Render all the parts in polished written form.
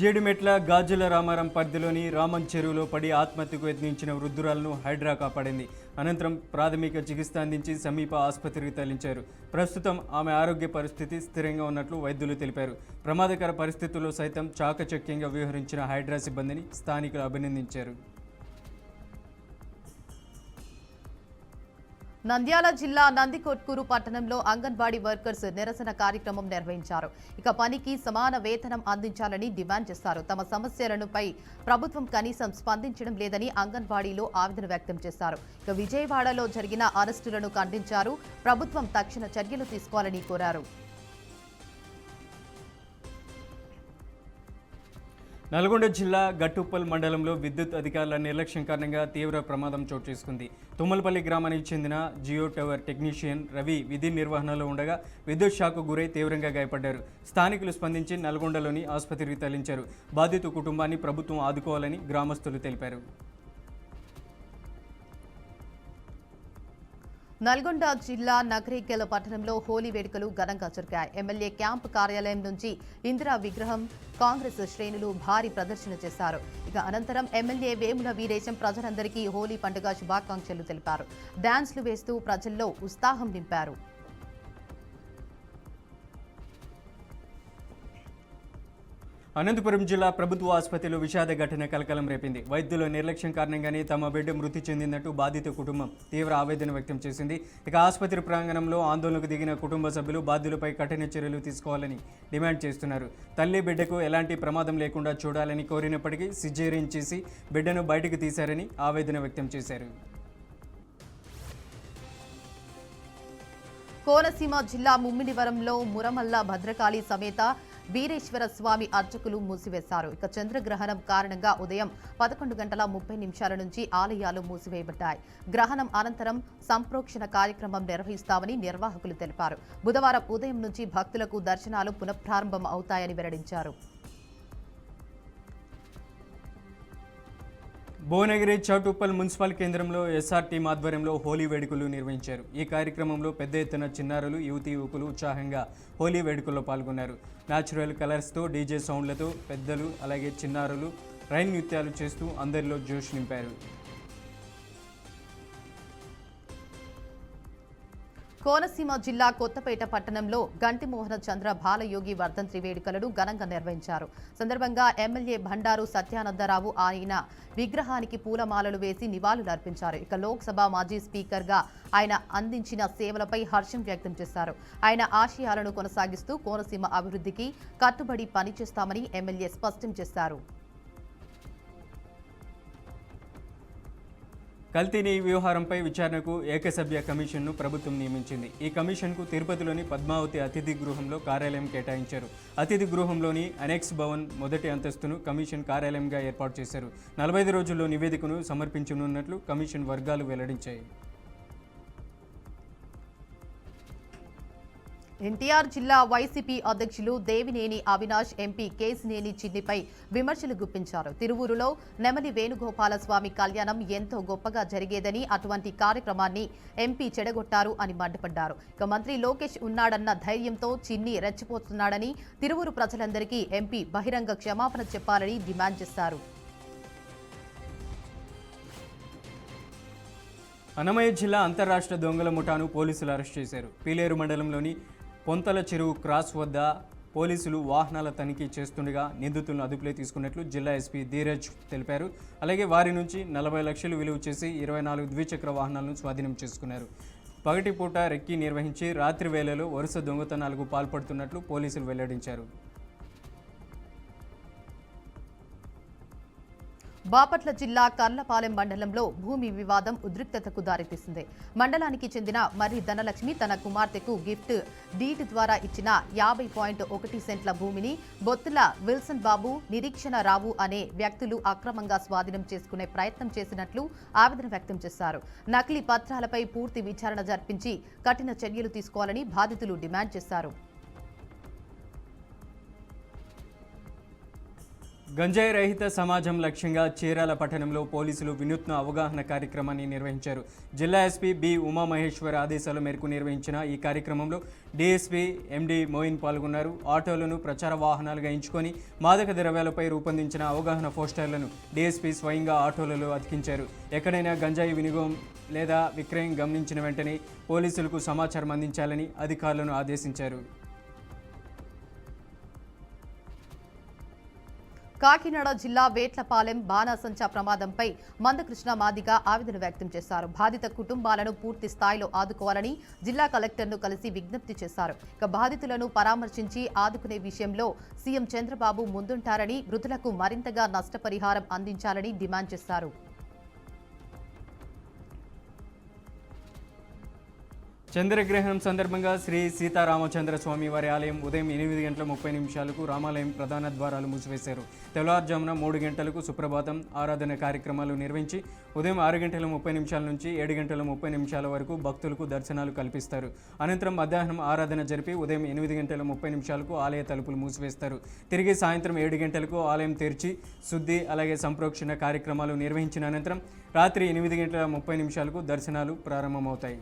జీడిమెట్ల గాజుల రామారం పరిధిలోని రామన్ చెరువులో పడి ఆత్మహత్యకు యత్నించిన వృద్ధురాలను హైడ్రా కాపాడింది. అనంతరం ప్రాథమిక చికిత్స అందించి సమీప ఆసుపత్రికి తరలించారు. ప్రస్తుతం ఆమె ఆరోగ్య పరిస్థితి స్థిరంగా ఉన్నట్లు వైద్యులు తెలిపారు. ప్రమాదకర పరిస్థితుల్లో సైతం చాకచక్యంగా వ్యవహరించిన హైడ్రా సిబ్బందిని స్థానికులు అభినందించారు. నంద్యాల జిల్లా నందికొట్కూరు పట్టణంలో అంగన్వాడీ వర్కర్స్ నిరసన కార్యక్రమం నిర్వహించారు. పనికి సమాన వేతనం అందించాలని డిమాండ్ చేశారు. తమ సమస్యలపై ప్రభుత్వం కనీసం స్పందించడం లేదని అంగన్వాడీలో ఆవేదన వ్యక్తం చేశారు. విజయవాడలో జరిగిన అరెస్టులను ఖండించారు. ప్రభుత్వం తక్షణ చర్యలు తీసుకోవాలని కోరారు. నల్గొండ జిల్లా గట్టుప్పల్ మండలంలో విద్యుత్ అధికారుల నిర్లక్ష్యం కారణంగా తీవ్ర ప్రమాదం చోటు చేసుకుంది. తుమ్మలపల్లి గ్రామానికి చెందిన జియో టవర్ టెక్నీషియన్ రవి విధి నిర్వహణలో ఉండగా విద్యుత్ షాక్కు గురై తీవ్రంగా గాయపడ్డారు. స్థానికులు స్పందించి నల్గొండలోని ఆసుపత్రికి తరలించారు. బాధిత కుటుంబాన్ని ప్రభుత్వం ఆదుకోవాలని గ్రామస్తులు తెలిపారు. నల్గొండ జిల్లా నగరేకెల పట్టణంలో హోలీ వేడుకలు ఘనంగా జరిగాయి. ఎమ్మెల్యే క్యాంపు కార్యాలయం నుంచి ఇందిరా విగ్రహం కాంగ్రెస్ శ్రేణులు భారీ ప్రదర్శన చేశారు. అనంతరం ఎమ్మెల్యే వేముల వీరేశం ప్రజలందరికీ హోలీ పండుగ శుభాకాంక్షలు తెలిపారు. డాన్స్లు వేస్తూ ప్రజల్లో ఉత్సాహం నింపారు. అనంతపురం జిల్లా ప్రభుత్వ ఆసుపత్రిలో విషాద ఘటన కలకలం రేపింది. వైద్యుల నిర్లక్ష్యం కారణంగానే తమ బిడ్డ మృతి చెందినట్టు బాధిత కుటుంబం తీవ్ర ఆవేదన వ్యక్తం చేసింది. ఆసుపత్రి ప్రాంగణంలో ఆందోళనకు దిగిన కుటుంబ సభ్యులు బాధ్యులపై కఠిన చర్యలు తీసుకోవాలని డిమాండ్ చేస్తున్నారు. తల్లి బిడ్డకు ఎలాంటి ప్రమాదం లేకుండా చూడాలని కోరినప్పటికీ సిజేరియన్ చేసి బిడ్డను బయటకు తీశారని ఆవేదన వ్యక్తం చేశారు. కోనసీమ జిల్లా ముమ్మిడివరంలో మురమల్ల భద్రకాళి సమేత వీరేశ్వర స్వామి అర్చకులు మూసివేశారు. చంద్రగ్రహణం కారణంగా ఉదయం 11:30 నుంచి ఆలయాలు మూసివేయబడ్డాయి. గ్రహణం అనంతరం సంప్రోక్షణ కార్యక్రమం నిర్వహిస్తామని నిర్వాహకులు తెలిపారు. బుధవారం ఉదయం నుంచి భక్తులకు దర్శనాలు పునఃప్రారంభం అవుతాయని వెల్లడించారు. భువనగిరి చౌటుప్పల్ మున్సిపల్ కేంద్రంలో ఎస్ఆర్ టీం ఆధ్వర్యంలో హోలీ వేడుకలు నిర్వహించారు. ఈ కార్యక్రమంలో పెద్ద ఎత్తున చిన్నారులు యువతీ యువకులు ఉత్సాహంగా హోలీ వేడుకల్లో పాల్గొన్నారు. న్యాచురల్ కలర్స్తో డీజే సౌండ్లతో పెద్దలు అలాగే చిన్నారులు రైన్ నృత్యాలు చేస్తూ అందరిలో జోష్ నింపారు. కోనసీమ జిల్లా కొత్తపేట పట్టణంలో గంటి మోహన చంద్ర బాలయోగి వర్ధంతి వేడుకలను ఘనంగా నిర్వహించారు. సందర్భంగా ఎమ్మెల్యే బండారు సత్యానందరావు ఆయన విగ్రహానికి పూలమాలలు వేసి నివాళులర్పించారు. లోక్సభ మాజీ స్పీకర్గా ఆయన అందించిన సేవలపై హర్షం వ్యక్తం చేశారు. ఆయన ఆశయాలను కొనసాగిస్తూ కోనసీమ అభివృద్ధికి కట్టుబడి పనిచేస్తామని ఎమ్మెల్యే స్పష్టం చేశారు. కల్తీని వ్యవహారంపై విచారణకు ఏకసభ్య కమిషన్ను ప్రభుత్వం నియమించింది. ఈ కమిషన్కు తిరుపతిలోని పద్మావతి అతిథి గృహంలో కార్యాలయం కేటాయించారు. అతిథి గృహంలోని అనెక్స్ భవన్ మొదటి అంతస్తును కమిషన్ కార్యాలయంగా ఏర్పాటు చేశారు. 45 రోజుల్లో నివేదికను సమర్పించనున్నట్లు కమిషన్ వర్గాలు వెల్లడించాయి. ఎన్టీఆర్ జిల్లా వైసీపీ అధ్యక్షులు దేవినేని అవినాష్ ఎంపీ కేసినేని చిన్నిపై విమర్శలు గుప్పించారు. తిరువూరులో నెమలి వేణుగోపాలస్వామి కళ్యాణం ఎంతో గొప్పగా జరిగేదని అటువంటి కార్యక్రమాన్ని ఎంపీ చెడగొట్టారు అని మండిపడ్డారు. మంత్రి లోకేష్ ఉన్నాడన్న ధైర్యంతో చిన్ని రెచ్చిపోతున్నాడని తిరువూరు ప్రజలందరికీ ఎంపీ బహిరంగ క్షమాపణ చెప్పాలని డిమాండ్ చేశారు. అన్నమయ్య జిల్లా అంతర్రాష్ట్ర దొంగల ముఠాను పోలీసులు అరెస్ట్ చేశారు. పీలేరు మండలంలోని పొంతల చెరువు క్రాస్ వద్ద పోలీసులు వాహనాల తనిఖీ చేస్తుండగా నిందితులను అదుపులో తీసుకున్నట్లు జిల్లా ఎస్పీ ధీరజ్ తెలిపారు. అలాగే వారి నుంచి 40 లక్షలు విలువ చేసి 24 ద్విచక్ర వాహనాలను స్వాధీనం చేసుకున్నారు. పగటిపూట రెక్కీ నిర్వహించి రాత్రి వేళలో వరుస దొంగతనాలకు పాల్పడుతున్నట్లు పోలీసులు వెల్లడించారు. బాపట్ల జిల్లా కర్లపాలెం మండలంలో భూమి వివాదం ఉద్రిక్తతకు దారితీసింది. మండలానికి చెందిన మర్రి ధనలక్ష్మి తన కుమార్తెకు గిఫ్ట్ డీడ్ ద్వారా ఇచ్చిన 50.1 సెంట్ల భూమిని బొత్తుల విల్సన్ బాబు, నిరీక్షణ రావు అనే వ్యక్తులు అక్రమంగా స్వాధీనం చేసుకునే ప్రయత్నం చేసినట్లు ఆవేదన వ్యక్తం చేశారు. నకిలీ పత్రాలపై పూర్తి విచారణ జరిపించి కఠిన చర్యలు తీసుకోవాలని బాధితులు డిమాండ్ చేశారు. గంజాయి రహిత సమాజం లక్ష్యంగా చీరాల పట్టణంలో పోలీసులు వినూత్న అవగాహన కార్యక్రమాన్ని నిర్వహించారు. జిల్లా ఎస్పీ బి ఉమామహేశ్వర్ ఆదేశాల మేరకు నిర్వహించిన ఈ కార్యక్రమంలో డీఎస్పీ ఎండి మోయిన్ పాల్గొన్నారు. ఆటోలను ప్రచార వాహనాలుగా ఎంచుకొని మాదక ద్రవ్యాలపై రూపొందించిన అవగాహన పోస్టర్లను డీఎస్పీ స్వయంగా ఆటోలలో అతికించారు. ఎక్కడైనా గంజాయి వినియోగం లేదా విక్రయం గమనించిన వెంటనే పోలీసులకు సమాచారం అందించాలని అధికారులను ఆదేశించారు. కాకినాడ జిల్లా వేట్లపాలెం బాణాసంచా ప్రమాదంపై మందకృష్ణ మాదిగ ఆవేదన వ్యక్తం చేశారు. బాధిత కుటుంబాలను పూర్తి స్థాయిలో ఆదుకోవాలని జిల్లా కలెక్టర్ను కలిసి విజ్ఞప్తి చేశారు. ఇక బాధితులను పరామర్శించి ఆదుకునే విషయంలో సీఎం చంద్రబాబు ముందుంటారని, మృతులకు మరింతగా నష్టపరిహారం అందించాలని డిమాండ్ చేశారు. చంద్రగ్రహణం సందర్భంగా శ్రీ సీతారామచంద్ర స్వామి వారి ఆలయం ఉదయం 8:30 రామాలయం ప్రధాన ద్వారాలు మూసివేశారు. తెల్లవారుజామున 3 గంటలకు సుప్రభాతం ఆరాధన కార్యక్రమాలు నిర్వహించి ఉదయం 6:30 నుంచి 7:30 వరకు భక్తులకు దర్శనాలు కల్పిస్తారు. అనంతరం మధ్యాహ్నం ఆరాధన జరిపి ఉదయం 8:30 ఆలయ తలుపులు మూసివేస్తారు. తిరిగి సాయంత్రం 7 గంటలకు ఆలయం తెరిచి శుద్ధి అలాగే సంప్రోక్షణ కార్యక్రమాలు నిర్వహించిన అనంతరం రాత్రి 8:30 దర్శనాలు ప్రారంభమవుతాయి.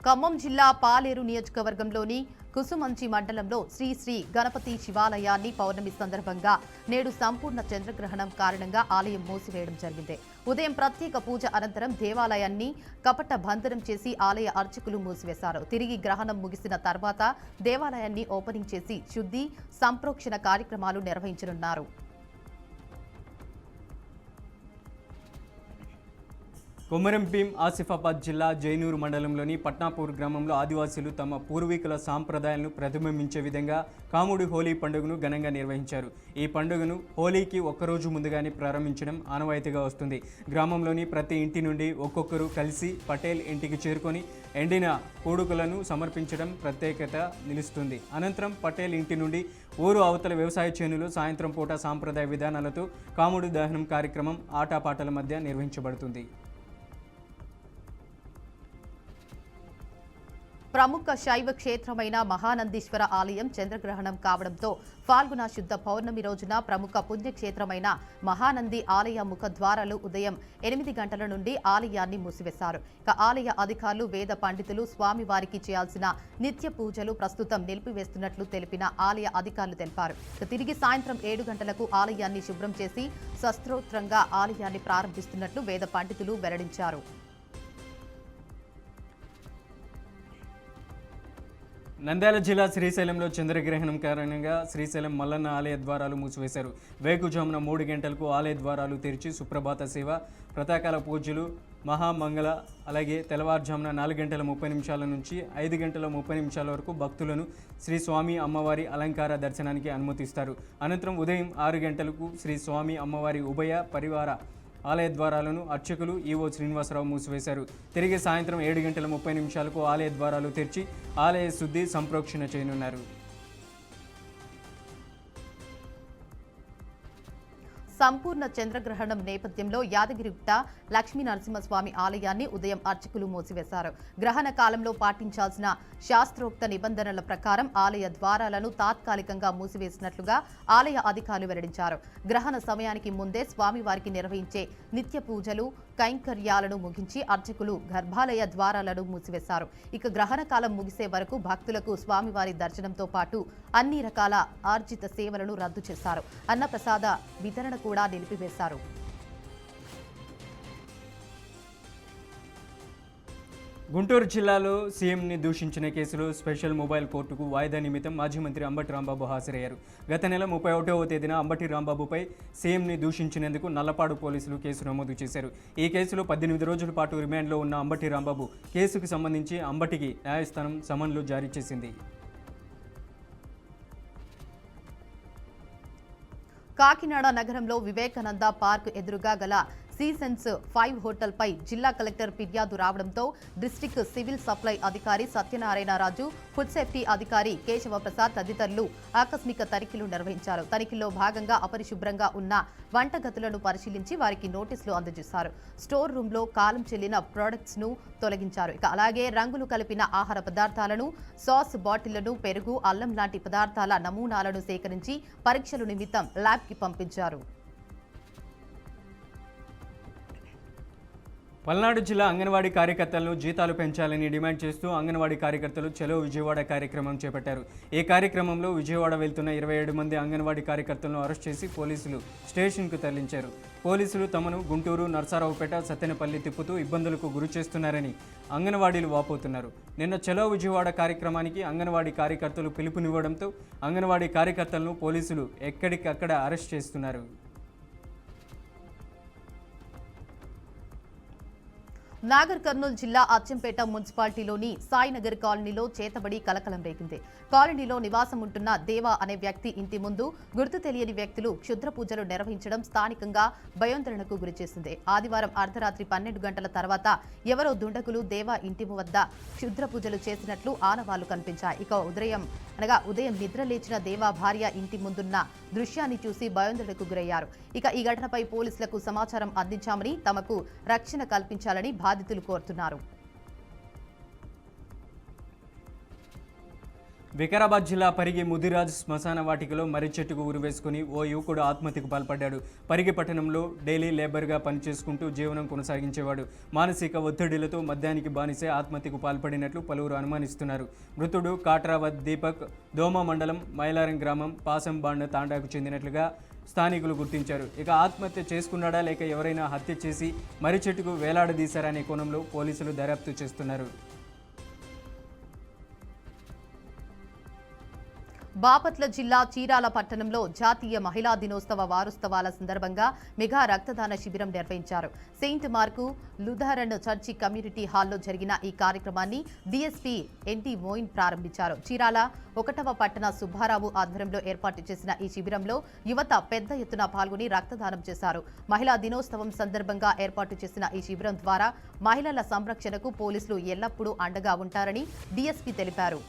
ఖమ్మం జిల్లా పాలేరు నియోజకవర్గంలోని కుసుమంచి మండలంలో శ్రీ శ్రీ గణపతి శివాలయాన్ని పౌర్ణమి సందర్భంగా నేడు సంపూర్ణ చంద్రగ్రహణం కారణంగా ఆలయం మూసివేయడం జరిగింది. ఉదయం ప్రత్యేక పూజ అనంతరం దేవాలయాన్ని కపట బంధనం చేసి ఆలయ అర్చకులు మూసివేశారు. తిరిగి గ్రహణం ముగిసిన తర్వాత దేవాలయాన్ని ఓపెనింగ్ చేసి శుద్ధి సంప్రోక్షణ కార్యక్రమాలు నిర్వహించనున్నారు. కొమరం భీం ఆసిఫాబాద్ జిల్లా జైనూరు మండలంలోని పట్నాపూర్ గ్రామంలో ఆదివాసీలు తమ పూర్వీకుల సాంప్రదాయాలను ప్రతిబింబించే విధంగా కాముడి హోలీ పండుగను ఘనంగా నిర్వహించారు. ఈ పండుగను హోలీకి ఒక్కరోజు ముందుగానే ప్రారంభించడం ఆనవాయితీగా వస్తుంది. గ్రామంలోని ప్రతి ఇంటి నుండి ఒక్కొక్కరు కలిసి పటేల్ ఇంటికి చేరుకొని ఎండిన కూడుకులను సమర్పించడం ప్రత్యేకత నిలుస్తుంది. అనంతరం పటేల్ ఇంటి నుండి ఊరు అవతల వ్యవసాయ చేనులో సాయంత్రం పూట సాంప్రదాయ విధానాలతో కాముడి దహనం కార్యక్రమం ఆటపాటల మధ్య నిర్వహించబడుతుంది. ప్రముఖ శైవ క్షేత్రమైన మహానందీశ్వర ఆలయం చంద్రగ్రహణం కావడంతో ఫాల్గుణ శుద్ధ పౌర్ణమి రోజున ప్రముఖ పుణ్యక్షేత్రమైన మహానంది ఆలయ ముఖద్వారాలు ఉదయం 8 గంటల నుండి ఆలయాన్ని మూసివేశారు. ఇక ఆలయ అధికారులు, వేద పండితులు స్వామివారికి చేయాల్సిన నిత్య పూజలు ప్రస్తుతం నిలిపివేస్తున్నట్లు తెలిపిన ఆలయ అధికారులు తెలిపారు. తిరిగి సాయంత్రం 7 గంటలకు ఆలయాన్ని శుభ్రం చేసి శస్త్రోత్రంగా ఆలయాన్ని ప్రారంభిస్తున్నట్లు వేద పండితులు వెల్లడించారు. నంద్యాల జిల్లా శ్రీశైలంలో చంద్రగ్రహణం కారణంగా శ్రీశైలం మల్లన్న ఆలయ ద్వారాలు మూసివేశారు. వేకుజామున 3 గంటలకు ఆలయ ద్వారాలు తెరిచి సుప్రభాత సేవ, ప్రాతకాల పూజలు, మహామంగళ అలాగే తెల్లవారుజామున 4:30 నుంచి 5:30 వరకు భక్తులను శ్రీ స్వామి అమ్మవారి అలంకార దర్శనానికి అనుమతిస్తారు. అనంతరం ఉదయం 6 గంటలకు శ్రీ స్వామి అమ్మవారి ఉభయ పరివార ఆలయ ద్వారాలను అర్చకులు ఈవో శ్రీనివాసరావు మూసివేశారు. తిరిగి సాయంత్రం 7:30 ఆలయ ద్వారాలు తెరిచి ఆలయ శుద్ధి సంప్రోక్షణ చేయనున్నారు. సంపూర్ణ చంద్రగ్రహణం నేపథ్యంలో యాదగిరిగుట్ట లక్ష్మీ నరసింహస్వామి ఆలయాన్ని ఉదయం అర్చకులు మూసివేశారు. గ్రహణ కాలంలో పాటించాల్సిన శాస్త్రోక్త నిబంధనల ప్రకారం ఆలయ ద్వారాలను తాత్కాలికంగా మూసివేసినట్లుగా ఆలయ అధికారులు వెల్లడించారు. గ్రహణ సమయానికి ముందే స్వామివారికి నిర్వహించే నిత్య పూజలు, కైంకర్యాలను ముగించి అర్చకులు గర్భాలయ ద్వారాలను మూసివేశారు. ఇక గ్రహణ కాలం ముగిసే వరకు భక్తులకు స్వామివారి దర్శనంతో పాటు అన్ని రకాల ఆర్జిత సేవలను రద్దు చేశారు. అన్నప్రసాద వితరణ కూడా నిలిపివేశారు. గుంటూరు జిల్లాలో సీఎంని దూషించిన కేసులో స్పెషల్ మొబైల్ కోర్టుకు వాయిదా నిమిత్తం మాజీ మంత్రి అంబటి రాంబాబు హాజరయ్యారు. గత నెల 31వ తేదీన అంబటి రాంబాబుపై సీఎంని దూషించినందుకు నల్లపాడు పోలీసులు కేసు నమోదు చేశారు. ఈ కేసులో 18 రోజుల పాటు రిమాండ్లో ఉన్న అంబటి రాంబాబు కేసుకు సంబంధించి అంబటికి న్యాయస్థానం సమన్లు జారీ చేసింది. కాకినాడ నగరంలో వివేకానంద పార్క్ ఎదురుగా గల సీసెన్స్ 5 హోటల్పై జిల్లా కలెక్టర్ ఫిర్యాదు రావడంతో డిస్ట్రిక్ట్ సివిల్ సప్లై అధికారి సత్యనారాయణ రాజు, ఫుడ్ సేఫ్టీ అధికారి కేశవ ప్రసాద్ తదితరులు ఆకస్మిక తనిఖీలు నిర్వహించారు. తనిఖీల్లో భాగంగా అపరిశుభ్రంగా ఉన్న వంటగదులను పరిశీలించి వారికి నోటీసులు అందజేశారు. స్టోర్ రూమ్ లో కాలం చెల్లిన ప్రొడక్ట్స్ ను తొలగించారు. ఇక అలాగే రంగులు కలిపిన ఆహార పదార్థాలను, సాస్ బాటిళ్లను, పెరుగు, అల్లం లాంటి పదార్థాల నమూనాలను సేకరించి పరీక్షల నిమిత్తం ల్యాబ్ కి పంపించారు. పల్నాడు జిల్లా అంగన్వాడీ కార్యకర్తలను జీతాలు పెంచాలని డిమాండ్ చేస్తూ అంగన్వాడీ కార్యకర్తలు చలో విజయవాడ కార్యక్రమం చేపట్టారు. ఈ కార్యక్రమంలో విజయవాడ వెళ్తున్న 27 మంది అంగన్వాడీ కార్యకర్తలను అరెస్ట్ చేసి పోలీసులు స్టేషన్కు తరలించారు. పోలీసులు తమను గుంటూరు, నర్సారావుపేట, సత్తెనపల్లి తిప్పుతూ ఇబ్బందులకు గురి చేస్తున్నారని అంగన్వాడీలు వాపోతున్నారు. నిన్న చలో విజయవాడ కార్యక్రమానికి అంగన్వాడీ కార్యకర్తలు పిలుపునివ్వడంతో అంగన్వాడీ కార్యకర్తలను పోలీసులు ఎక్కడికక్కడ అరెస్ట్ చేస్తున్నారు. నాగర్ కర్నూలు జిల్లా అచ్చంపేట మున్సిపాలిటీలోని సాయినగర్ కాలనీలో చేతబడి కలకలం రేగింది. కాలనీలో నివాసం ఉంటున్న దేవా అనే వ్యక్తి ఇంటి ముందు గుర్తు తెలియని వ్యక్తులు క్షుద్ర పూజలు నిర్వహించడం స్థానికంగా భయాందోళనకు గురిచేసింది. ఆదివారం అర్ధరాత్రి 12 గంటల తర్వాత ఎవరో దుండగులు దేవా ఇంటి వద్ద క్షుద్ర పూజలు చేసినట్లు ఆనవాళ్లు కనిపించాయి. ఇక ఉదయం నిద్ర లేచిన దేవా భార్య ఇంటి ముందున్న దృశ్యాన్ని చూసి భయాందోళనకు గురయ్యారు. ఇక ఈ ఘటనపై పోలీసులకు సమాచారం అందించామని, తమకు రక్షణ కల్పించాలని బాధితులు కోరుతున్నారు. వికారాబాద్ జిల్లా పరిగి ముదిరాజ్ శ్మశాన వాటికలో మర్రి చెట్టుకు ఉరివేసుకుని ఓ యువకుడు ఆత్మహత్యకు పాల్పడ్డాడు. పరిగి పట్టణంలో డైలీ లేబర్గా పనిచేసుకుంటూ జీవనం కొనసాగించేవాడు. మానసిక ఒత్తిడిలతో మద్యానికి బానిసే ఆత్మహత్యకు పాల్పడినట్లు పలువురు అనుమానిస్తున్నారు. మృతుడు కాట్రావత్ దీపక్ దోమ మండలం మైలారం గ్రామం పాసంబాండ తాండాకు చెందినట్లుగా స్థానికులు గుర్తించారు. ఇక ఆత్మహత్య చేసుకున్నాడా లేక ఎవరైనా హత్య చేసి మర్రి చెట్టుకు వేలాడదీశారనే కోణంలో పోలీసులు దర్యాప్తు చేస్తున్నారు. బాపట్ల జిల్లా చీరాల పట్టణంలో జాతీయ మహిళా దినోత్సవ వారోత్సవాల సందర్భంగా మెగా రక్తదాన శిబిరం నిర్వహించారు. సెయింట్ మార్కు లుథరన్ చర్చి కమ్యూనిటీ హాల్లో జరిగిన ఈ కార్యక్రమాన్ని డీఎస్పీ ఎన్టీ మోయిన్ ప్రారంభించారు. చీరాల 1వ పట్టణ సుబ్బారావు ఆధ్వర్యంలో ఏర్పాటు చేసిన ఈ శిబిరంలో యువత పెద్ద ఎత్తున పాల్గొని రక్తదానం చేశారు. మహిళా దినోత్సవం సందర్భంగా ఏర్పాటు చేసిన ఈ శిబిరం ద్వారా మహిళల సంరక్షణకు పోలీసులు ఎల్లప్పుడూ అండగా ఉంటారని డీఎస్పీ తెలిపారు.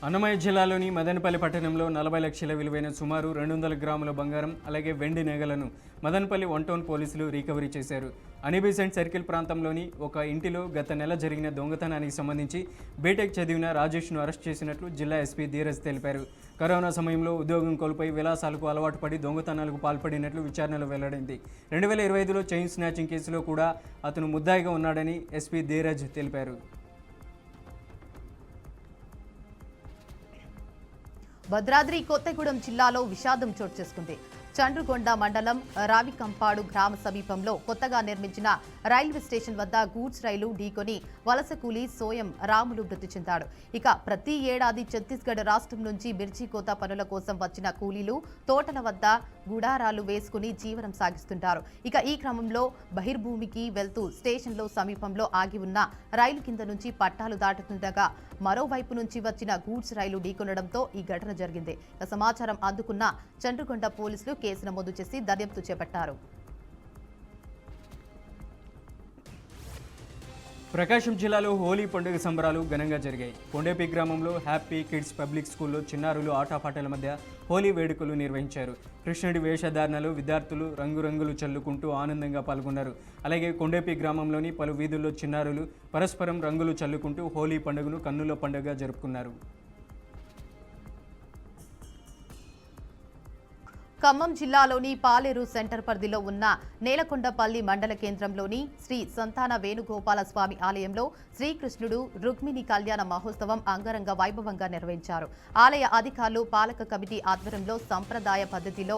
అన్నమయ్య జిల్లాలోని మదనపల్లి పట్టణంలో 40 లక్షల విలువైన సుమారు 200 గ్రాముల బంగారం అలాగే వెండి నగలను మదనపల్లి 1 టౌన్ పోలీసులు రికవరీ చేశారు. అనిబిసెంట్ సర్కిల్ ప్రాంతంలోని ఒక ఇంటిలో గత నెల జరిగిన దొంగతనానికి సంబంధించి బీటెక్ చదివిన రాజేష్ను అరెస్ట్ చేసినట్లు జిల్లా ఎస్పీ ధీరజ్ తెలిపారు. కరోనా సమయంలో ఉద్యోగం కోల్పోయి విలాసాలకు అలవాటు పడి దొంగతనాలకు పాల్పడినట్లు విచారణలో వెల్లడైంది. 2025లో చైన్ స్నాచింగ్ కేసులో కూడా అతను ముద్దాయిగా ఉన్నాడని ఎస్పీ ధీరజ్ తెలిపారు. భద్రాద్రి కొత్తగూడెం జిల్లాలో విషాదం చోటు చేసుకుంది. చండ్రుగొండ మండలం రావికంపాడు గ్రామ సమీపంలో కొత్తగా నిర్మించిన రైల్వే స్టేషన్ వద్ద గూడ్స్ రైలు ఢీకొని వలస కూలీ సోయం రాములు మృతి చెందాడు. ఇక ప్రతి ఏడాది ఛత్తీస్గఢ్ రాష్ట్రం నుంచి మిర్చి కోత పనుల కోసం వచ్చిన కూలీలు తోటల వద్ద గుడారాలు వేసుకుని జీవనం సాగిస్తుంటారు. ఇక ఈ క్రమంలో బహిర్భూమికి వెళ్తూ స్టేషన్లో సమీపంలో ఆగి ఉన్న రైలు కింద నుంచి పట్టాలు దాటుతుండగా మరోవైపు నుంచి వచ్చిన గూడ్స్ రైలు ఢీకొనడంతో ఈ ఘటన జరిగింది. సమాచారం అందుకున్న చండ్రుగొండ పోలీసులు కేసు నమోదు చేసి దర్యాప్తు చేపట్టారు. ప్రకాశం జిల్లాలో హోలీ పండుగ సంబరాలు ఘనంగా జరిగాయి. కొండేపి గ్రామంలో హ్యాపీ కిడ్స్ పబ్లిక్ స్కూల్లో చిన్నారులు ఆటపాటల మధ్య హోలీ వేడుకలు నిర్వహించారు. కృష్ణుడి వేషధారణలో విద్యార్థులు రంగురంగులు చల్లుకుంటూ ఆనందంగా పాల్గొన్నారు. అలాగే కొండేపి గ్రామంలోని పలు వీధుల్లో చిన్నారులు పరస్పరం రంగులు చల్లుకుంటూ హోలీ పండుగను కన్నుల పండుగగా జరుపుకున్నారు. ఖమ్మం జిల్లాలోని పాలేరు సెంటర్ పరిధిలో ఉన్న నేలకొండపల్లి మండల కేంద్రంలోని శ్రీ సంతాన వేణుగోపాల స్వామి ఆలయంలో శ్రీకృష్ణుడు రుక్మిణి కళ్యాణ మహోత్సవం అంగరంగ వైభవంగా నిర్వహించారు. ఆలయ అధికారులు పాలక కమిటీ ఆధ్వర్యంలో సంప్రదాయ పద్ధతిలో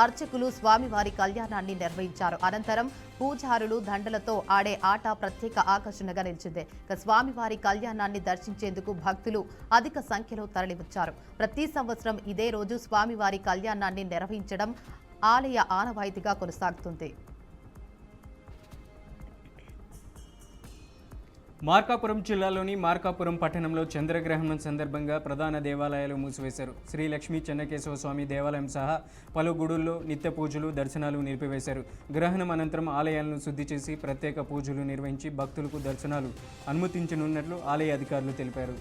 అర్చకులు స్వామివారి కళ్యాణాన్ని నిర్వహించారు. అనంతరం పూజారులు దండలతో ఆడే ఆట ప్రత్యేక ఆకర్షణగా నిలిచింది. స్వామివారి కళ్యాణాన్ని దర్శించేందుకు భక్తులు అధిక సంఖ్యలో తరలివచ్చారు. ప్రతి సంవత్సరం ఇదే రోజు స్వామివారి కళ్యాణాన్ని నిర్వహించడం ఆలయ ఆనవాయితీగా కొనసాగుతుంది. మార్కాపురం జిల్లాలోని మార్కాపురం పట్టణంలో చంద్రగ్రహణం సందర్భంగా ప్రధాన దేవాలయాలు మూసివేశారు. శ్రీ లక్ష్మీ చెన్నకేశవ స్వామి దేవాలయం సహా పలు గుడుల్లో నిత్య పూజలు, దర్శనాలు నిలిపివేశారు. గ్రహణం అనంతరం ఆలయాలను శుద్ధి చేసి ప్రత్యేక పూజలు నిర్వహించి భక్తులకు దర్శనాలు అనుమతించనున్నట్లు ఆలయ అధికారులు తెలిపారు.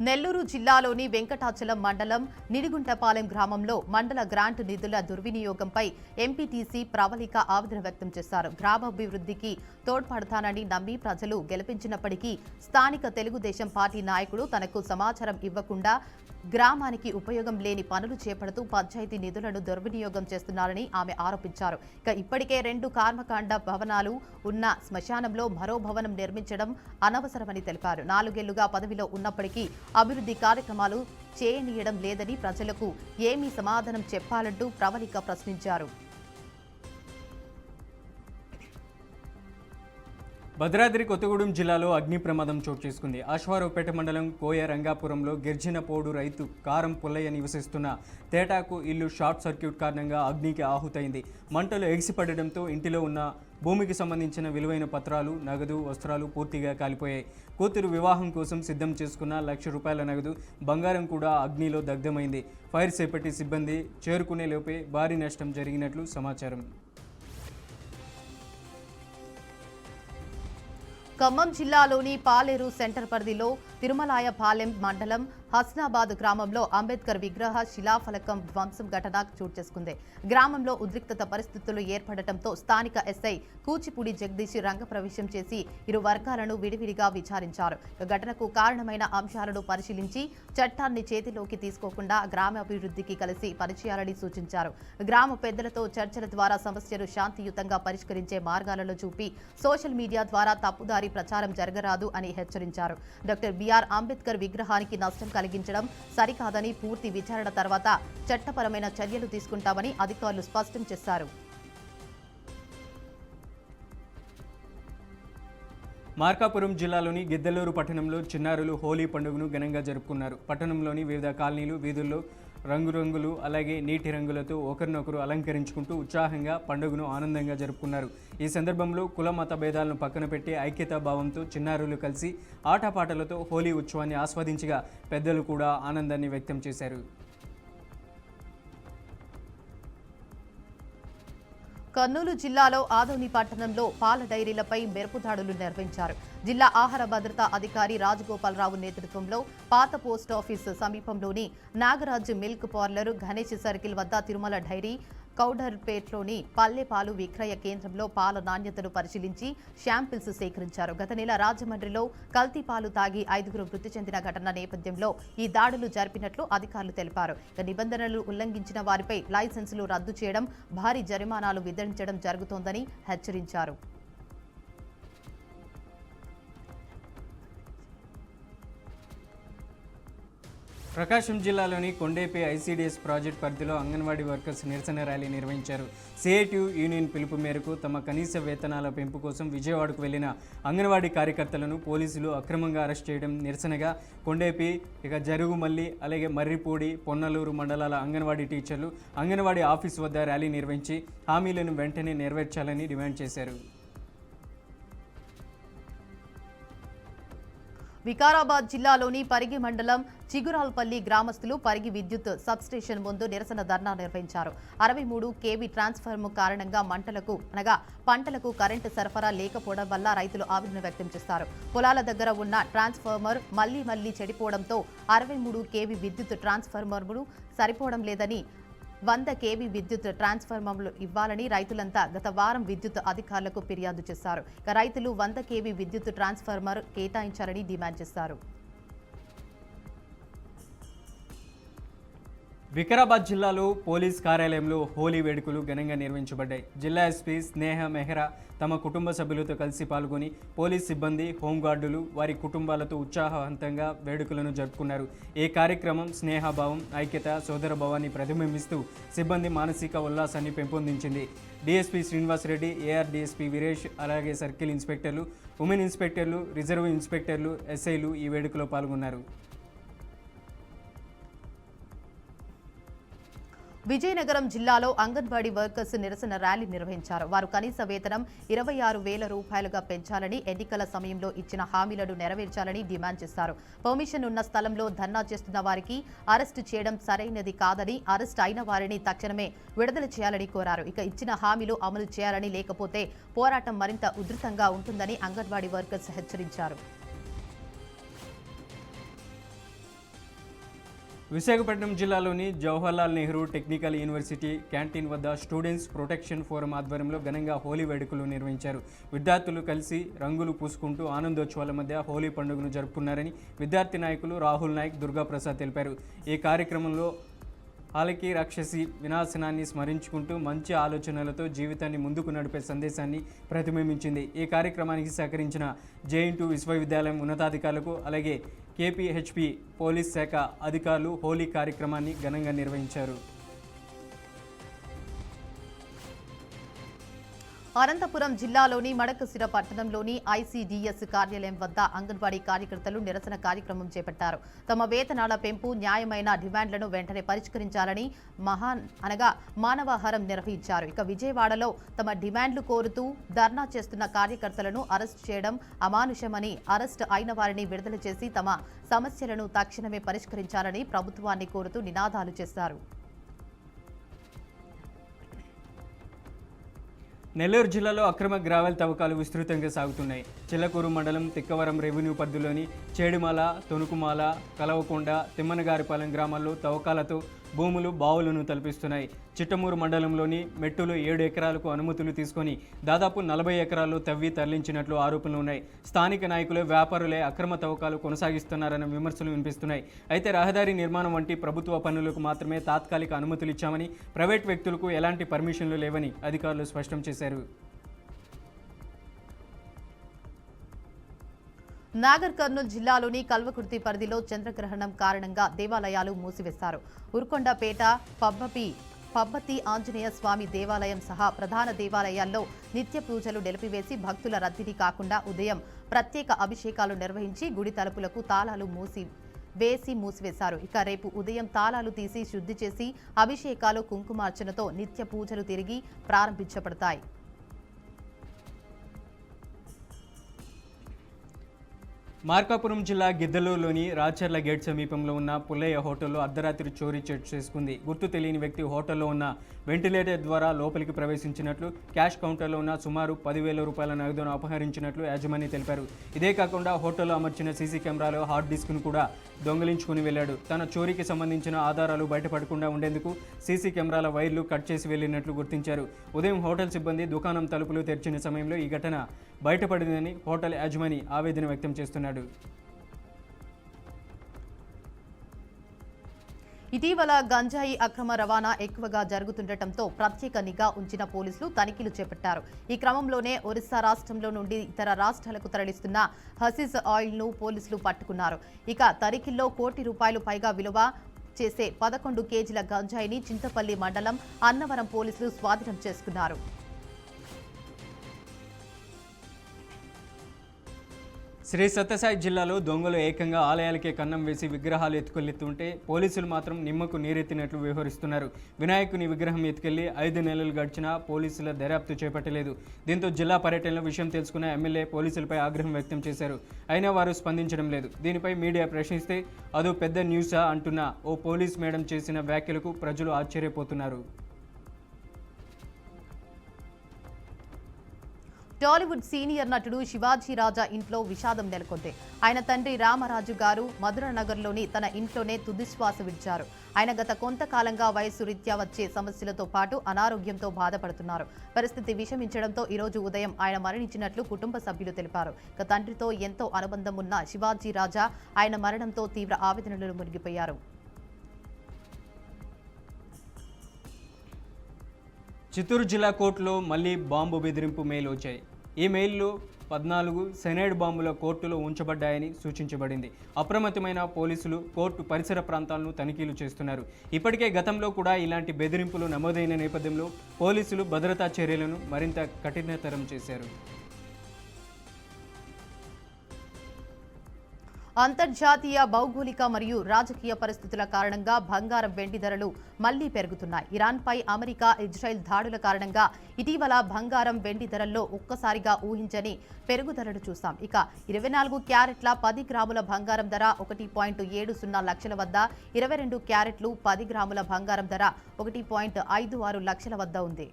నెల్లూరు జిల్లాలోని వెంకటాచలం మండలం నిడిగుంటపాలెం గ్రామంలో మండల గ్రాంట్ నిధుల దుర్వినియోగంపై ఎంపీటీసీ ప్రవళిక ఆవేదన వ్యక్తం చేశారు. గ్రామాభివృద్ధికి తోడ్పడతానని నమ్మి ప్రజలు గెలిపించినప్పటికీ స్థానిక తెలుగుదేశం పార్టీ నాయకుడు తనకు సమాచారం ఇవ్వకుండా గ్రామానికి ఉపయోగం లేని పనులు చేపడుతూ పంచాయతీ నిధులను దుర్వినియోగం చేస్తున్నారని ఆమె ఆరోపించారు. ఇప్పటికే 2 కర్మకాండ భవనాలు ఉన్న శ్మశానంలో మరో భవనం నిర్మించడం అనవసరమని తెలిపారు. 4 ఏళ్లుగా పదవిలో ఉన్నప్పటికీ అభివృద్ధి కార్యక్రమాలు చేయనీయడం లేదని ప్రజలకు ఏమీ సమాధానం చెప్పాలంటూ ప్రవళిక ప్రశ్నించారు. భద్రాద్రి కొత్తగూడెం జిల్లాలో అగ్ని ప్రమాదం చోటు చేసుకుంది. అశ్వారావుపేట మండలం కోయ రంగాపురంలో గిర్జినపోడు రైతు కారం పుల్లయ్య నివసిస్తున్న తేటాకు ఇల్లు షార్ట్ సర్క్యూట్ కారణంగా అగ్నికి ఆహుతైంది. మంటలు ఎగిసిపడడంతో ఇంటిలో ఉన్న భూమికి సంబంధించిన విలువైన పత్రాలు, నగదు, వస్త్రాలు పూర్తిగా కాలిపోయాయి. కూతురు వివాహం కోసం సిద్ధం చేసుకున్న ₹1,00,000 నగదు, బంగారం కూడా అగ్నిలో దగ్ధమైంది. ఫైర్ సేఫ్టీ సిబ్బంది చేరుకునే లోపే భారీ నష్టం జరిగినట్లు సమాచారం. ఖమ్మం జిల్లాలోని పాలేరు సెంటర్ పరిధిలో తిరుమలాయపాలెం మండలం హస్నాబాద్ గ్రామంలో అంబేద్కర్ విగ్రహ శిలాఫలకం ధ్వంసం ఘటన చోటు చేసుకుంది. గ్రామంలో ఉద్రిక్తత పరిస్థితులు ఏర్పడటంతో స్థానిక ఎస్ఐ కూచిపూడి జగదీష్ రంగప్రవేశం చేసి ఇరు వర్గాలను విడివిడిగా విచారించారు. ఘటనకు కారణమైన అంశాలను పరిశీలించి చట్టాన్ని చేతిలోకి తీసుకోకుండా గ్రామాభివృద్ధికి కలిసి పనిచేయాలని సూచించారు. గ్రామ పెద్దలతో చర్చల ద్వారా సమస్యలు శాంతియుతంగా పరిష్కరించే మార్గాలను చూపి సోషల్ మీడియా ద్వారా తప్పుదారి ప్రచారం జరగరాదు అని హెచ్చరించారు. డాక్టర్ బిఆర్ అంబేద్కర్ విగ్రహానికి నష్టం కలిగించడం సరికాదని పూర్తి విచారణ తర్వాత చట్టపరమైన చర్యలు తీసుకుంటామని అధికారులు స్పష్టం చేశారు. మార్కాపురం జిల్లాలోని గిద్దలూరు పట్టణంలో చిన్నారులు హోలీ పండుగను ఘనంగా జరుపుకున్నారు. పట్టణంలోని వివిధ కాలనీలు, వీధుల్లో రంగురంగులు అలాగే నీటి రంగులతో ఒకరినొకరు అలంకరించుకుంటూ ఉత్సాహంగా పండుగను ఆనందంగా జరుపుకున్నారు. ఈ సందర్భంలో కుల మత భేదాలను పక్కన పెట్టి ఐక్యతా భావంతో చిన్నారులు కలిసి ఆటపాటలతో హోలీ ఉత్సవాన్ని ఆస్వాదించగా పెద్దలు కూడా ఆనందాన్ని వ్యక్తం చేశారు. కర్నూలు జిల్లాలో ఆదోని పట్టణంలో పాల డైరీలపై మెరుపు దాడులు నిర్వహించారు. జిల్లా ఆహార భద్రతా అధికారి రాజగోపాలరావు నేతృత్వంలో పాత పోస్టాఫీసు సమీపంలోని Nagaraj milk parlour, Ganesh circle వద్ద తిరుమల డైరీ, కౌడర్పేట్లోని పల్లె పాలు విక్రయ కేంద్రంలో పాల నాణ్యతను పరిశీలించి శాంపిల్స్ సేకరించారు. గత నెల రాజమండ్రిలో కల్తీ పాలు తాగి 5గురు మృతి చెందిన ఘటన నేపథ్యంలో ఈ దాడులు జరిపినట్లు అధికారులు తెలిపారు. నిబంధనలు ఉల్లంఘించిన వారిపై లైసెన్సులు రద్దు చేయడం, భారీ జరిమానాలు విధించడం జరుగుతోందని హెచ్చరించారు. ప్రకాశం జిల్లాలోని కొండేపి ఐసీడీఎస్ ప్రాజెక్ట్ పరిధిలో అంగన్వాడీ వర్కర్స్ నిరసన ర్యాలీ నిర్వహించారు. సిఐటియు యూనియన్ పిలుపు మేరకు తమ కనీస వేతనాల పెంపు కోసం విజయవాడకు వెళ్లిన అంగన్వాడీ కార్యకర్తలను పోలీసులు అక్రమంగా అరెస్ట్ చేయడం నిరసనగా కొండేపి, జరుగుమల్లి, అలాగే మర్రిపూడి, పొన్నలూరు మండలాల అంగన్వాడీ టీచర్లు అంగన్వాడీ ఆఫీసు వద్ద ర్యాలీ నిర్వహించి హామీలను వెంటనే నెరవేర్చాలని డిమాండ్ చేశారు. వికారాబాద్ జిల్లాలోని పరిగి మండలం చిగురాల్పల్లి గ్రామస్తులు పరిగి విద్యుత్ సబ్స్టేషన్ ముందు నిరసన ధర్నా నిర్వహించారు. 63 kV ట్రాన్స్ఫార్మర్ కారణంగా పంటలకు కరెంటు సరఫరా లేకపోవడం వల్ల రైతులు ఆవేదన వ్యక్తం చేశారు. పొలాల దగ్గర ఉన్న ట్రాన్స్ఫార్మర్ మళ్లీ చెడిపోవడంతో 63 kV విద్యుత్ ట్రాన్స్ఫార్మర్లు సరిపోవడం లేదని 100 kV విద్యుత్ ట్రాన్స్ఫార్మర్లు ఇవ్వాలని రైతులంతా గత వారం విద్యుత్ అధికారులకు ఫిర్యాదు చేశారు. రైతులు 100 kV విద్యుత్ ట్రాన్స్ఫార్మర్ కేటాయించాలని డిమాండ్ చేశారు. వికారాబాద్ జిల్లాలో పోలీస్ కార్యాలయంలో హోలీ వేడుకలు ఘనంగా నిర్వహించబడ్డాయి. జిల్లా ఎస్పీ స్నేహ మెహ్రా తమ కుటుంబ సభ్యులతో కలిసి పాల్గొని పోలీస్ సిబ్బంది, హోంగార్డులు వారి కుటుంబాలతో ఉత్సాహవంతంగా వేడుకలను జరుపుకున్నారు. ఈ కార్యక్రమం స్నేహభావం, ఐక్యత, సోదరభావాన్ని ప్రతిబింబిస్తూ సిబ్బంది మానసిక ఉల్లాసాన్ని పెంపొందించింది. DSP Srinivasa Reddy, AR DSP Veeresh, అలాగే సర్కిల్ ఇన్స్పెక్టర్లు, ఉమెన్ ఇన్స్పెక్టర్లు, రిజర్వ్ ఇన్స్పెక్టర్లు, ఎస్ఐలు ఈ వేడుకలో పాల్గొన్నారు. విజయనగరం జిల్లాలో అంగన్వాడీ వర్కర్స్ నిరసన ర్యాలీ నిర్వహించారు. వారు కనీస వేతనం 26,000 రూపాయలుగా పెంచాలని, ఎన్నికల సమయంలో ఇచ్చిన హామీలను నెరవేర్చాలని డిమాండ్ చేశారు. పర్మిషన్ ఉన్న స్థలంలో ధర్నా చేస్తున్న వారికి అరెస్టు చేయడం సరైనది కాదని, అరెస్ట్ అయిన వారిని తక్షణమే విడుదల చేయాలని కోరారు. ఇక ఇచ్చిన హామీలు అమలు చేయాలని, లేకపోతే పోరాటం మరింత ఉధృతంగా ఉంటుందని అంగన్వాడీ వర్కర్స్ హెచ్చరించారు. విశాఖపట్నం జిల్లాలోని Jawaharlal Nehru technical university canteen వద్ద స్టూడెంట్స్ ప్రొటెక్షన్ ఫోరం ఆధ్వర్యంలో ఘనంగా హోలీ వేడుకలు నిర్వహించారు. విద్యార్థులు కలిసి రంగులు పూసుకుంటూ ఆనందోత్సవాల మధ్య హోలీ పండుగను జరుపుకున్నారని విద్యార్థి నాయకులు రాహుల్ నాయక్, దుర్గాప్రసాద్ తెలిపారు. ఈ కార్యక్రమంలో హాలకి రాక్షసి వినాశనాన్ని స్మరించుకుంటూ మంచి ఆలోచనలతో జీవితాన్ని ముందుకు నడిపే సందేశాన్ని ప్రతిబింబించింది. ఈ కార్యక్రమానికి సహకరించిన జేఎన్‌టూ విశ్వవిద్యాలయం ఉన్నతాధికారులకు, అలాగే కేపీహెచ్పీ పోలీస్ శాఖ అధికారులు హోలీ కార్యక్రమాన్ని ఘనంగా నిర్వహించారు. అనంతపురం జిల్లాలోని మడకశిర పట్టణంలోని ఐసీడీఎస్ కార్యాలయం వద్ద అంగన్వాడీ కార్యకర్తలు నిరసన కార్యక్రమం చేపట్టారు. తమ వేతనాల పెంపు, న్యాయమైన డిమాండ్లను వెంటనే పరిష్కరించాలని మానవాహారం నిర్వహించారు. ఇక విజయవాడలో తమ డిమాండ్లు కోరుతూ ధర్నా చేస్తున్న కార్యకర్తలను అరెస్ట్ చేయడం అమానుషమని, అరెస్ట్ అయిన వారిని విడుదల చేసి తమ సమస్యలను తక్షణమే పరిష్కరించాలని ప్రభుత్వాన్ని కోరుతూ నినాదాలు చేశారు. నెల్లూరు జిల్లాలో అక్రమ గ్రావెల్ తవ్వకాలు విస్తృతంగా సాగుతున్నాయి. చిల్లకూరు మండలం తిక్కవరం రెవెన్యూ పరిధిలోని చేడిమాల, తొనుకుమాల, కలవకొండ, తిమ్మనగారిపాలెం గ్రామాల్లో తవ్వకాలతో భూములు, బావులను తలపిస్తున్నాయి. చిట్టమూరు మండలంలోని మెట్టులు 7 ఎకరాలకు అనుమతులు తీసుకొని దాదాపు 40 ఎకరాల్లో తవ్వి తరలించినట్లు ఆరోపణలు ఉన్నాయి. స్థానిక నాయకులే, వ్యాపారులే అక్రమ తవ్వకాలు కొనసాగిస్తున్నారన్న విమర్శలు వినిపిస్తున్నాయి. అయితే రహదారి నిర్మాణం వంటి ప్రభుత్వ పనులకు మాత్రమే తాత్కాలిక అనుమతులు ఇచ్చామని, ప్రైవేట్ వ్యక్తులకు ఎలాంటి పర్మిషన్లు లేవని అధికారులు స్పష్టం చేశారు. నాగర్ కర్నూలు జిల్లాలోని కల్వకుర్తి పరిధిలో చంద్రగ్రహణం కారణంగా దేవాలయాలు మూసివేశారు. ఉర్కొండపేట, పబ్బతి ఆంజనేయ స్వామి దేవాలయం సహా ప్రధాన దేవాలయాల్లో నిత్య పూజలు నిలిపివేసి భక్తుల రద్దీని కాకుండా ఉదయం ప్రత్యేక అభిషేకాలు నిర్వహించి గుడి తలుపులకు తాళాలు మూసివేశారు. ఇక రేపు ఉదయం తాళాలు తీసి శుద్ధి చేసి అభిషేకాలు, కుంకుమార్చనతో నిత్య పూజలు తిరిగి ప్రారంభించబడతాయి. మార్కాపురం జిల్లా గిద్దలూరులోని రాచర్ల గేట్ సమీపంలో ఉన్న పుల్లయ్య హోటల్లో అర్ధరాత్రి చోరీ చేసుకుంది. గుర్తు తెలియని వ్యక్తి హోటల్లో ఉన్న వెంటిలేటర్ ద్వారా లోపలికి ప్రవేశించినట్లు, క్యాష్ కౌంటర్లో ఉన్న సుమారు 10,000 రూపాయల నగదును అపహరించినట్లు యాజమాని తెలిపారు. ఇదే కాకుండా హోటల్లో అమర్చిన సీసీ కెమెరాలో హార్డ్ డిస్క్ను కూడా దొంగిలించుకుని వెళ్లాడు. తన చోరీకి సంబంధించిన ఆధారాలు బయటపడకుండా ఉండేందుకు సీసీ కెమెరాల వైర్లు కట్ చేసి వెళ్లినట్లు గుర్తించారు. ఉదయం హోటల్ సిబ్బంది దుకాణం తలుపులు తెరిచిన సమయంలో ఈ ఘటన బయటపడిందని హోటల్ యాజమాని ఆవేదన వ్యక్తం చేస్తున్నాడు. ఇటీవల గంజాయి అక్రమ రవాణా ఎక్కువగా జరుగుతుండటంతో ప్రత్యేక నిఘా ఉంచిన పోలీసులు తనిఖీలు చేపట్టారు. ఈ క్రమంలోనే ఒరిస్సా రాష్ట్రంలో నుండి ఇతర రాష్ట్రాలకు తరలిస్తున్న హసీస్ ఆయిల్ను పోలీసులు పట్టుకున్నారు. ఇక తనిఖీల్లో ₹1 కోటి పైగా విలువ చేసే 11 కేజీల గంజాయిని చింతపల్లి మండలం అన్నవరం పోలీసులు స్వాధీనం చేసుకున్నారు. శ్రీ సత్యసాయి జిల్లాలో దొంగలు ఏకంగా ఆలయాలకే కన్నం వేసి విగ్రహాలు ఎత్తుకెళ్తుంటే పోలీసులు మాత్రం నిమ్మకు నీరెత్తినట్లు వ్యవహరిస్తున్నారు. వినాయకుని విగ్రహం ఎత్తుకెళ్లి 5 నెలలు గడిచినా పోలీసుల దర్యాప్తు చేపట్టలేదు. దీంతో జిల్లా పర్యటనలో విషయం తెలుసుకున్న ఎమ్మెల్యే పోలీసులపై ఆగ్రహం వ్యక్తం చేశారు. అయినా వారు స్పందించడం లేదు. దీనిపై మీడియా ప్రశ్నిస్తే అదో పెద్ద న్యూసా అంటున్న ఓ పోలీస్ మేడం చేసిన వ్యాఖ్యలకు ప్రజలు ఆశ్చర్యపోతున్నారు. టాలీవుడ్ సీనియర్ నటుడు శివాజీ రాజా ఇంట్లో విషాదం నెలకొంది. ఆయన తండ్రి రామరాజు గారు మధురనగర్లోని తన ఇంట్లోనే తుదిశ్వాస విడిచారు. ఆయన గత కొంతకాలంగా వయస్సు రీత్యా వచ్చే సమస్యలతో పాటు అనారోగ్యంతో బాధపడుతున్నారు. పరిస్థితి విషమించడంతో ఈరోజు ఉదయం ఆయన మరణించినట్లు కుటుంబ సభ్యులు తెలిపారు. ఇక తండ్రితో ఎంతో అనుబంధం ఉన్న శివాజీ రాజా ఆయన మరణంతో తీవ్ర ఆవేదనలో మునిగిపోయారు. చిత్తూరు జిల్లా కోర్టులో మళ్లీ బాంబు బెదిరింపు మెయిల్ వచ్చాయి. ఈ మెయిల్లో 14 సెనైడ్ బాంబుల కోర్టులో ఉంచబడ్డాయని సూచించబడింది. అప్రమత్తమైన పోలీసులు కోర్టు పరిసర ప్రాంతాలను తనిఖీలు చేస్తున్నారు. ఇప్పటికే గతంలో కూడా ఇలాంటి బెదిరింపులు నమోదైన నేపథ్యంలో పోలీసులు భద్రతా చర్యలను మరింత కఠినతరం చేశారు. అంతర్జాతీయ భౌగోళిక మరియు రాజకీయ పరిస్థితుల కారణంగా బంగారం వెండి ధరలు మళ్లీ పెరుగుతున్నాయి. ఇరాన్పై అమెరికా ఇజ్రాయెల్ దాడుల కారణంగా ఇటీవల బంగారం వెండి ధరల్లో ఒక్కసారిగా ఊహించని పెరుగుదలను చూస్తాం. ఇక 24 క్యారెట్ల 10 గ్రాముల బంగారం ధర 1.70 లక్షల వద్ద, 22 క్యారెట్లు 10 గ్రాముల బంగారం ధర 1.56 లక్షల వద్ద ఉంది.